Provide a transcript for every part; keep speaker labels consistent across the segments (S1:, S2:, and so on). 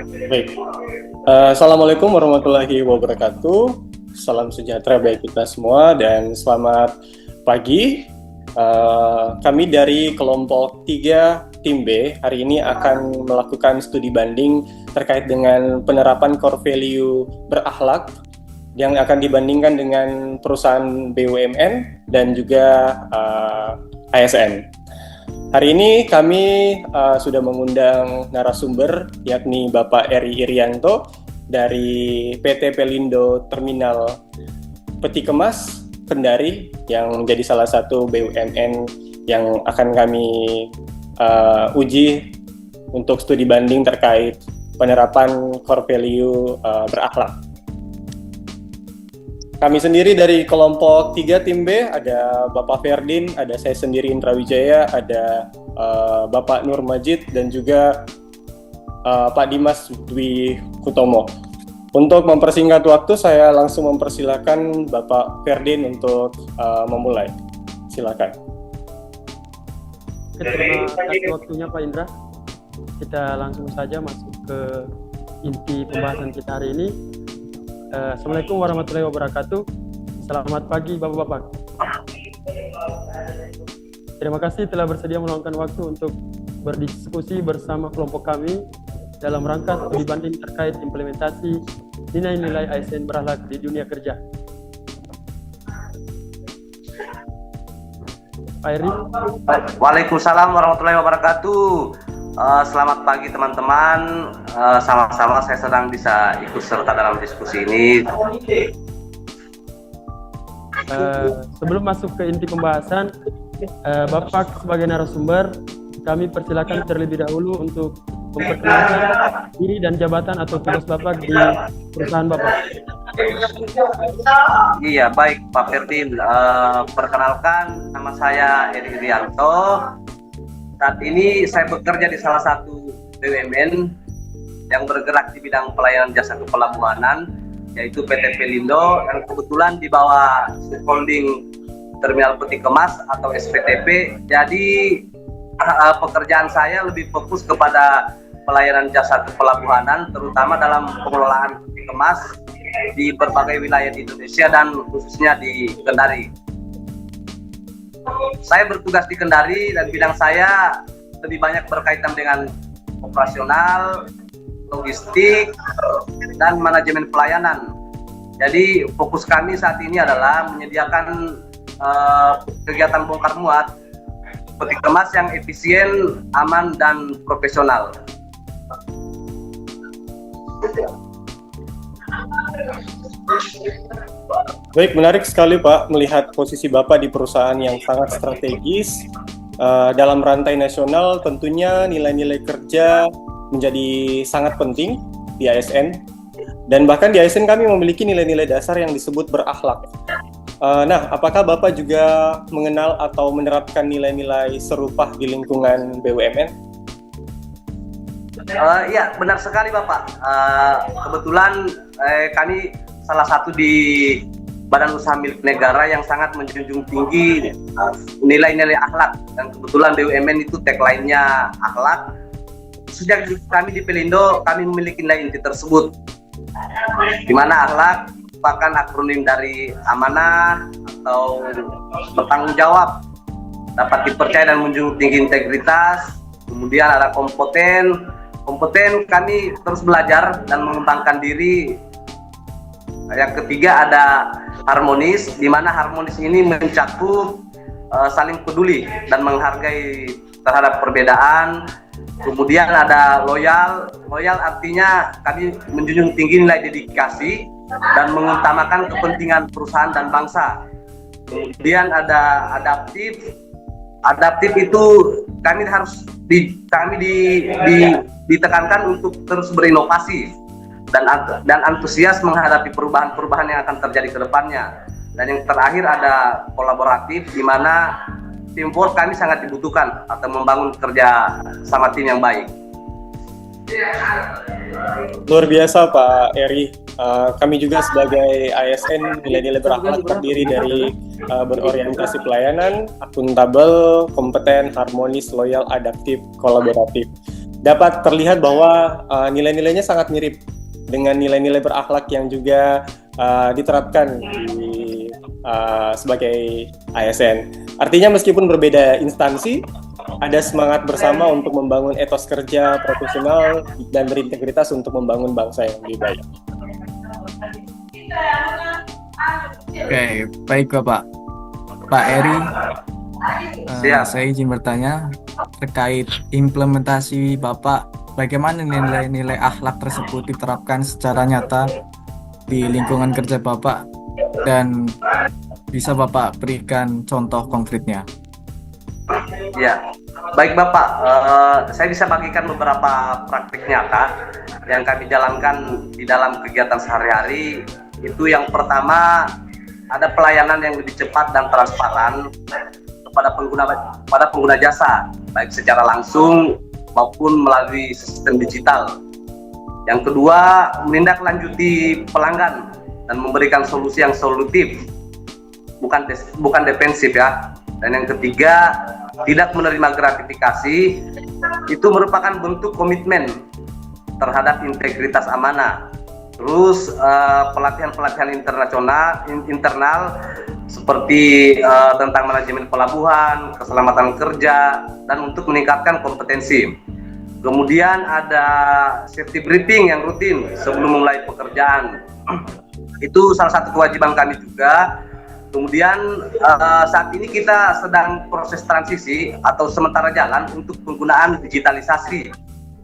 S1: Baik. Assalamualaikum warahmatullahi wabarakatuh. Salam sejahtera bagi kita semua dan selamat pagi. Kami dari kelompok 3 tim B hari ini akan melakukan studi banding terkait dengan penerapan core value berakhlak yang akan dibandingkan dengan perusahaan BUMN dan juga ASN. Hari ini kami sudah mengundang narasumber yakni Bapak Eri Irianto dari PT Pelindo Terminal Peti Kemas Kendari yang menjadi salah satu BUMN yang akan kami uji untuk studi banding terkait penerapan core value berakhlak. Kami sendiri dari kelompok 3 tim B, ada Bapak Ferdin, ada saya sendiri Indra Wijaya, ada Bapak Nur Majid, dan juga Pak Dimas Dwi Hutomo. Untuk mempersingkat waktu, saya langsung mempersilakan Bapak Ferdin untuk memulai. Silakan.
S2: Terima kasih waktunya Pak Indra. Kita langsung saja masuk ke inti pembahasan kita hari ini. Assalamualaikum warahmatullahi wabarakatuh. Selamat pagi Bapak-Bapak. Terima kasih telah bersedia meluangkan waktu untuk berdiskusi bersama kelompok kami dalam rangka studi banding terkait implementasi nilai-nilai ASN berakhlak di dunia kerja. Pak Eri.
S3: Waalaikumsalam warahmatullahi wabarakatuh. Selamat pagi teman-teman. Sama-sama saya sedang bisa ikut serta dalam diskusi ini.
S2: Sebelum masuk ke inti pembahasan, Bapak sebagai narasumber, kami persilakan terlebih dahulu untuk memperkenalkan diri dan jabatan atau tugas Bapak di perusahaan Bapak.
S3: Iya, baik Pak Ferdin. Perkenalkan, nama saya Eri Irianto. Saat ini saya bekerja di salah satu BUMN yang bergerak di bidang pelayanan jasa kepelabuhanan, yaitu PT Pelindo, yang kebetulan di bawah holding Terminal Peti Kemas atau SPTP. Jadi pekerjaan saya lebih fokus kepada pelayanan jasa kepelabuhanan, terutama dalam pengelolaan peti kemas di berbagai wilayah di Indonesia dan khususnya di Kendari. Saya bertugas di Kendari dan bidang saya lebih banyak berkaitan dengan operasional, logistik, dan manajemen pelayanan. Jadi fokus kami saat ini adalah menyediakan kegiatan bongkar muat peti kemas yang efisien, aman, dan profesional.
S1: Baik, menarik sekali Pak melihat posisi Bapak di perusahaan yang sangat strategis. Dalam rantai nasional tentunya nilai-nilai kerja menjadi sangat penting di ASN. Dan bahkan di ASN kami memiliki nilai-nilai dasar yang disebut berakhlak. Nah, apakah Bapak juga mengenal atau menerapkan nilai-nilai serupa di lingkungan BUMN?
S3: Ya, benar sekali Bapak. Kebetulan kami salah satu di badan usaha milik negara yang sangat menjunjung tinggi nilai-nilai akhlak, dan kebetulan BUMN itu tagline-nya akhlak. Sejak kami di Pelindo, kami memiliki nilai inti tersebut, di mana akhlak merupakan akronim dari amanah atau bertanggung jawab, dapat dipercaya dan menjunjung tinggi integritas. Kemudian ada kompeten kami terus belajar dan mengembangkan diri. Yang ketiga ada harmonis, di mana harmonis ini mencakup saling peduli dan menghargai terhadap perbedaan. Kemudian ada loyal artinya kami menjunjung tinggi nilai dedikasi dan mengutamakan kepentingan perusahaan dan bangsa. Kemudian ada adaptif itu kami harus ditekankan untuk terus berinovasi dan antusias menghadapi perubahan-perubahan yang akan terjadi ke depannya. Dan yang terakhir ada kolaboratif, di mana teamwork kami sangat dibutuhkan atau membangun kerja sama tim yang baik.
S1: Luar biasa Pak Eri. Kami juga sebagai ASN nilai-nilai berakhlak terdiri dari berorientasi pelayanan, akuntabel, kompeten, harmonis, loyal, adaptif, kolaboratif. dapat terlihat bahwa nilai-nilainya sangat mirip dengan nilai-nilai berakhlak yang juga diterapkan di sebagai ASN. Artinya meskipun berbeda instansi, ada semangat bersama untuk membangun etos kerja profesional dan berintegritas untuk membangun bangsa yang lebih baik.
S4: Oke, baik Bapak. Pak Eri, saya izin bertanya terkait implementasi Bapak, bagaimana nilai-nilai akhlak tersebut diterapkan secara nyata di lingkungan kerja Bapak, dan bisa Bapak berikan contoh konkretnya?
S3: Ya, baik Bapak, saya bisa bagikan beberapa praktik nyata yang kami jalankan di dalam kegiatan sehari-hari. Itu yang pertama, ada pelayanan yang lebih cepat dan transparan kepada pengguna jasa, baik secara langsung maupun melalui sistem digital. Yang kedua, menindaklanjuti pelanggan dan memberikan solusi yang solutif, bukan defensif ya. Dan yang ketiga, tidak menerima gratifikasi. Itu merupakan bentuk komitmen terhadap integritas amanah. Terus pelatihan-pelatihan internal seperti tentang manajemen pelabuhan, keselamatan kerja, dan untuk meningkatkan kompetensi. Kemudian ada safety briefing yang rutin sebelum memulai pekerjaan. Itu salah satu kewajiban kami juga. Kemudian saat ini kita sedang proses transisi atau sementara jalan untuk penggunaan digitalisasi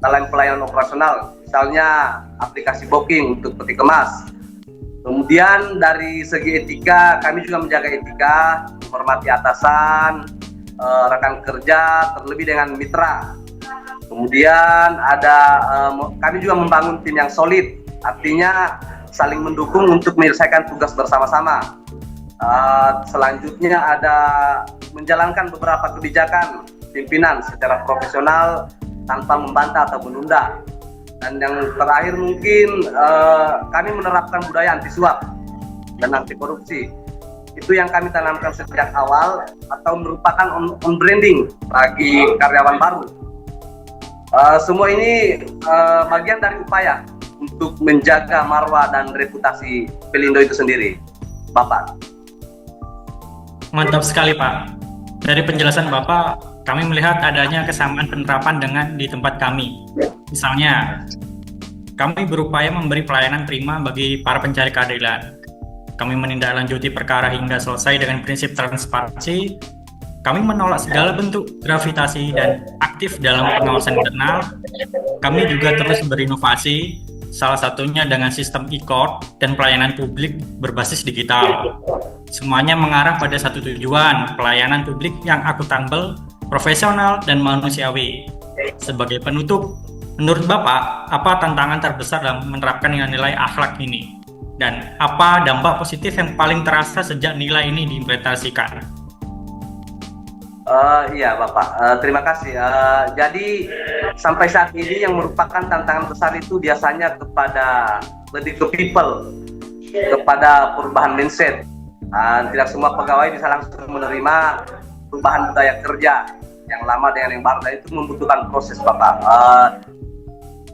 S3: dalam pelayanan operasional, misalnya aplikasi booking untuk peti kemas. Kemudian dari segi etika, kami juga menjaga etika, menghormati atasan, rekan kerja, terlebih dengan mitra. Kemudian kami juga membangun tim yang solid, artinya saling mendukung untuk menyelesaikan tugas bersama-sama. Selanjutnya ada menjalankan beberapa kebijakan pimpinan secara profesional tanpa membantah atau menunda. Dan yang terakhir mungkin kami menerapkan budaya anti suap dan anti korupsi. Itu yang kami tanamkan sejak awal atau merupakan on branding bagi karyawan baru. Semua ini bagian dari upaya untuk menjaga marwah dan reputasi Pelindo itu sendiri, Bapak.
S5: Mantap sekali Pak. Dari penjelasan Bapak, kami melihat adanya kesamaan penerapan dengan di tempat kami. Misalnya, kami berupaya memberi pelayanan prima bagi para pencari keadilan. Kami menindaklanjuti perkara hingga selesai dengan prinsip transparansi. Kami menolak segala bentuk gravitasi dan aktif dalam pengawasan internal. Kami juga terus berinovasi, salah satunya dengan sistem e-court dan pelayanan publik berbasis digital. Semuanya mengarah pada satu tujuan, pelayanan publik yang akuntabel, profesional, dan manusiawi. Sebagai penutup, menurut Bapak, apa tantangan terbesar dalam menerapkan nilai akhlak ini? Dan apa dampak positif yang paling terasa sejak nilai ini diimplementasikan?
S3: Iya Bapak, terima kasih. Jadi sampai saat ini yang merupakan tantangan besar itu biasanya lebih ke people, kepada perubahan mindset. Tidak semua pegawai bisa langsung menerima perubahan budaya kerja yang lama dengan yang baru, dan itu membutuhkan proses Bapak.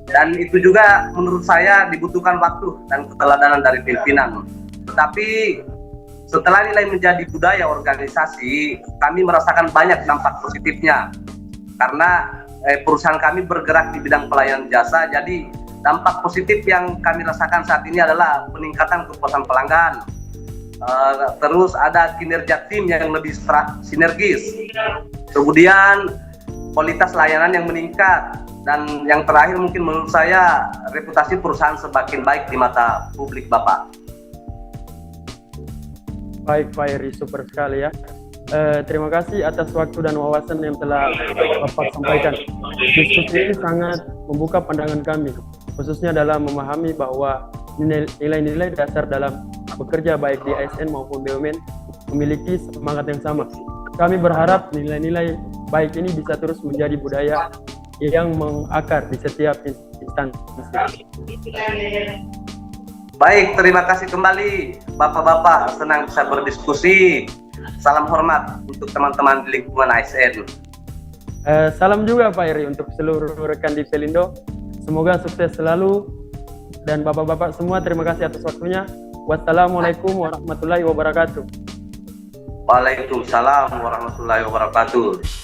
S3: Dan itu juga menurut saya dibutuhkan waktu dan keteladanan dari pimpinan. Tetapi setelah nilai menjadi budaya organisasi, kami merasakan banyak dampak positifnya. Karena perusahaan kami bergerak di bidang pelayanan jasa, jadi dampak positif yang kami rasakan saat ini adalah peningkatan kepuasan pelanggan. Terus ada kinerja tim yang lebih sinergis. Kemudian kualitas layanan yang meningkat. Dan yang terakhir mungkin menurut saya, reputasi perusahaan semakin baik di mata publik Bapak.
S2: Baik Pak Eri, super sekali ya. Terima kasih atas waktu dan wawasan yang telah Bapak sampaikan. Diskusi ini sangat membuka pandangan kami, khususnya dalam memahami bahwa nilai-nilai dasar dalam bekerja baik di ASN maupun BUMN memiliki semangat yang sama. Kami berharap nilai-nilai baik ini bisa terus menjadi budaya yang mengakar di setiap instansi.
S3: Baik, terima kasih kembali Bapak-Bapak, senang bisa berdiskusi. Salam hormat untuk teman-teman di lingkungan ASN.
S2: Salam juga Pak Eri untuk seluruh rekan di Pelindo. Semoga sukses selalu. Dan bapak-bapak semua terima kasih atas waktunya. Wassalamualaikum warahmatullahi wabarakatuh.
S3: Waalaikumsalam warahmatullahi wabarakatuh.